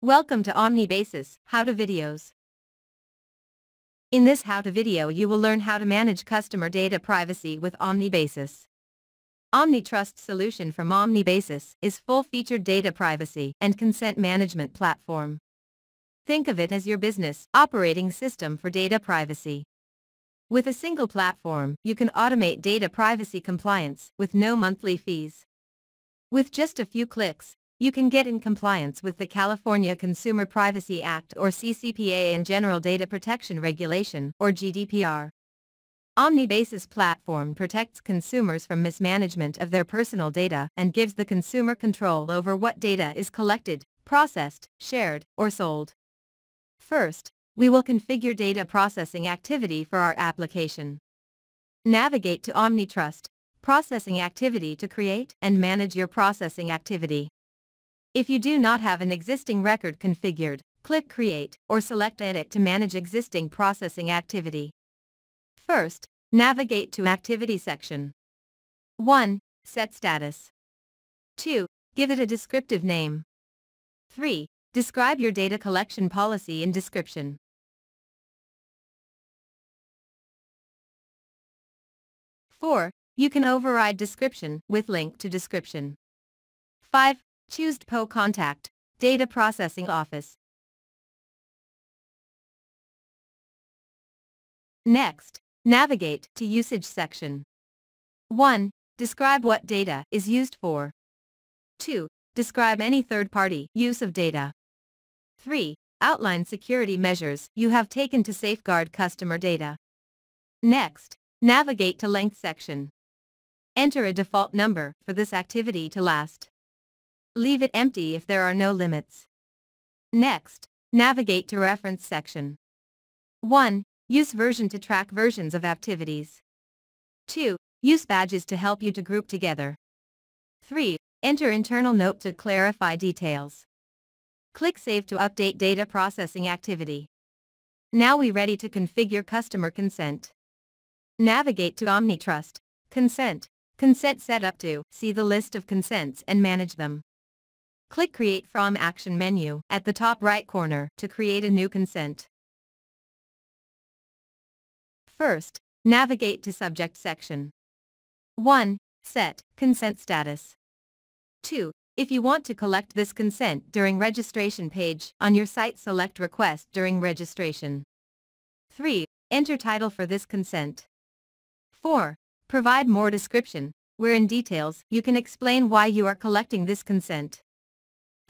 Welcome to Omnibasis How-to Videos. In this how-to video you will learn how to manage customer data privacy with Omnibasis. OmniTrust solution from Omnibasis is full-featured data privacy and consent management platform. Think of it as your business operating system for data privacy. With a single platform, you can automate data privacy compliance with no monthly fees. With just a few clicks, you can get in compliance with the California Consumer Privacy Act or CCPA and General Data Protection Regulation or GDPR. Omnibasis platform protects consumers from mismanagement of their personal data and gives the consumer control over what data is collected, processed, shared, or sold. First, we will configure data processing activity for our application. Navigate to OmniTrust, processing activity to create and manage your processing activity. If you do not have an existing record configured, click Create or select Edit to manage existing processing activity. First, navigate to Activity section. 1. Set status. 2. Give it a descriptive name. 3. Describe your data collection policy in description. 4. You can override description with link to description. 5. Choose PO Contact, Data Processing Office. Next, navigate to Usage section. 1. Describe what data is used for. 2. Describe any third-party use of data. 3. Outline security measures you have taken to safeguard customer data. Next, navigate to Length section. Enter a default number for this activity to last. Leave it empty if there are no limits. Next, navigate to Reference section. 1. Use version to track versions of activities. 2. Use badges to help you to group together. 3. Enter internal note to clarify details. Click Save to update data processing activity. Now we're ready to configure customer consent. Navigate to OmniTrust, Consent, Consent Setup to see the list of consents and manage them. Click Create From Action menu at the top right corner to create a new consent. First, navigate to Subject section. 1. Set consent status. 2. If you want to collect this consent during registration page on your site, select Request during registration. 3. Enter title for this consent. 4. Provide more description, where in details you can explain why you are collecting this consent.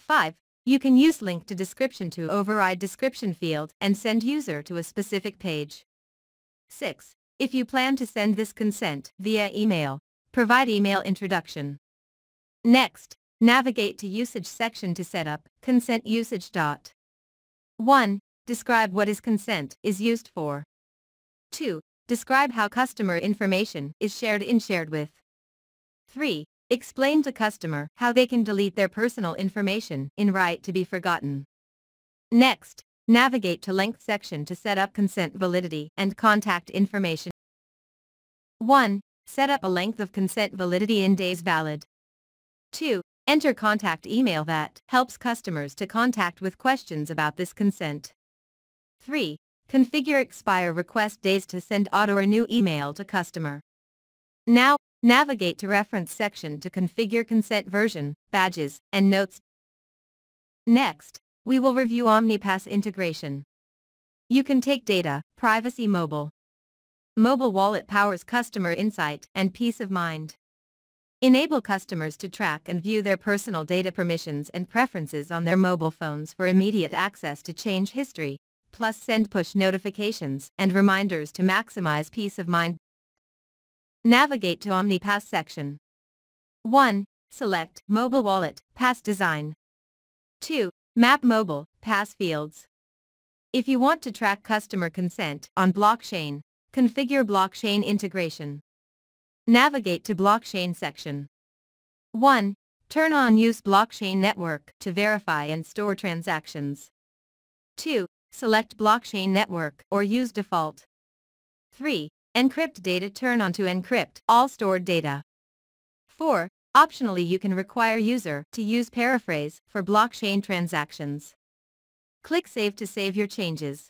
5. You can use link to description to override description field and send user to a specific page. 6. If you plan to send this consent via email, provide email introduction. Next, navigate to Usage section to set up consent usage. 1. Describe what is consent is used for. 2. Describe how customer information is shared with. 3. Explain to customer how they can delete their personal information in right to be forgotten. Next, navigate to Length section to set up consent validity and contact information. 1. Set up a length of consent validity in days valid. 2. Enter contact email that helps customers to contact with questions about this consent. 3. Configure expire request days to send auto-renew email to customer. Now, navigate to Reference section to configure consent version, badges, and notes. Next, we will review OmniPass integration. You can take data, privacy mobile. Mobile wallet powers customer insight and peace of mind. Enable customers to track and view their personal data permissions and preferences on their mobile phones for immediate access to change history, plus send push notifications and reminders to maximize peace of mind. Navigate to OmniPass section. 1. Select Mobile Wallet Pass Design. 2. Map Mobile Pass Fields. If you want to track customer consent on blockchain, configure blockchain integration. Navigate to Blockchain section. 1. Turn on Use Blockchain Network to verify and store transactions. 2. Select Blockchain Network or use default. 3. Encrypt data. Turn on to encrypt all stored data. 4. Optionally you can require user to use paraphrase for blockchain transactions. Click Save to save your changes.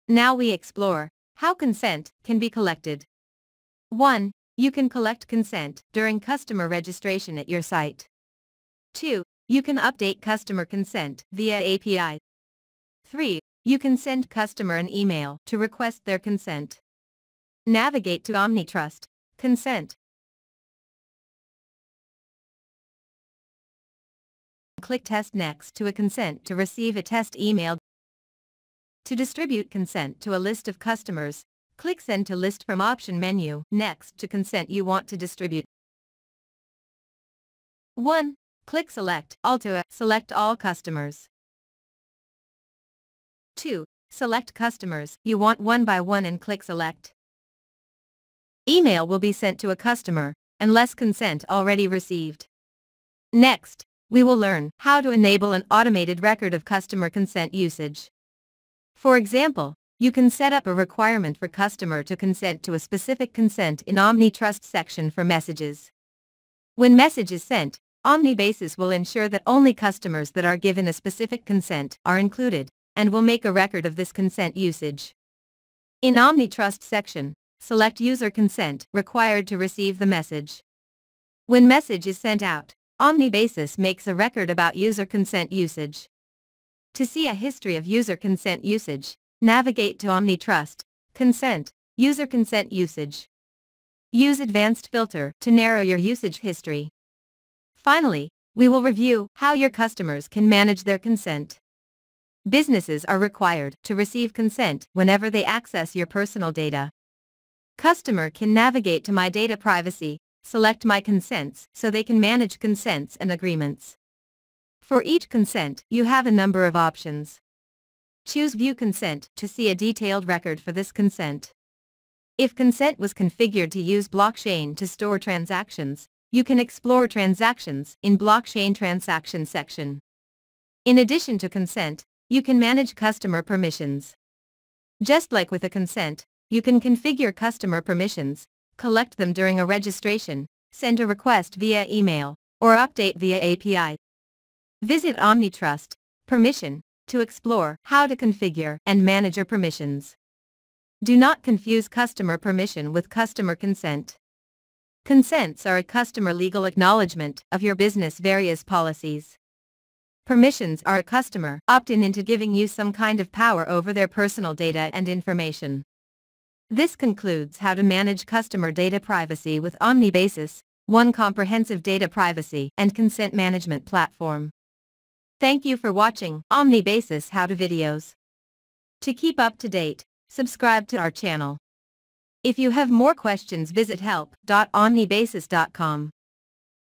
Now we explore how consent can be collected. 1. You can collect consent during customer registration at your site. 2. You can update customer consent via API. 3. You can send customer an email to request their consent. Navigate to OmniTrust. Consent. Click Test next to a consent to receive a test email. To distribute consent to a list of customers, click Send to List from option menu next to consent you want to distribute. 1. Click Select All to select all customers. 2. Select customers you want one by one and click Select. Email will be sent to a customer unless consent already received. Next, we will learn how to enable an automated record of customer consent usage. For example, you can set up a requirement for customer to consent to a specific consent in OmniTrust section for messages. When message is sent, Omnibasis will ensure that only customers that are given a specific consent are included, and will make a record of this consent usage. In OmniTrust section, select user consent required to receive the message. When message is sent out, Omnibasis makes a record about user consent usage. To see a history of user consent usage, navigate to OmniTrust, Consent, User Consent Usage. Use Advanced Filter to narrow your usage history. Finally, we will review how your customers can manage their consent. Businesses are required to receive consent whenever they access your personal data. Customer can navigate to My Data Privacy, select My Consents so they can manage consents and agreements. For each consent, you have a number of options. Choose View Consent to see a detailed record for this consent. If consent was configured to use blockchain to store transactions, you can explore transactions in Blockchain Transaction section. In addition to consent, you can manage customer permissions. Just like with a consent, you can configure customer permissions, collect them during a registration, send a request via email, or update via API. Visit OmniTrust, Permission, to explore how to configure and manage your permissions. Do not confuse customer permission with customer consent. Consents are a customer legal acknowledgement of your business' various policies. Permissions are a customer opt-in into giving you some kind of power over their personal data and information. This concludes how to manage customer data privacy with Omnibasis, one comprehensive data privacy and consent management platform. Thank you for watching Omnibasis How-To videos. To keep up to date, subscribe to our channel. If you have more questions, visit help.omnibasis.com.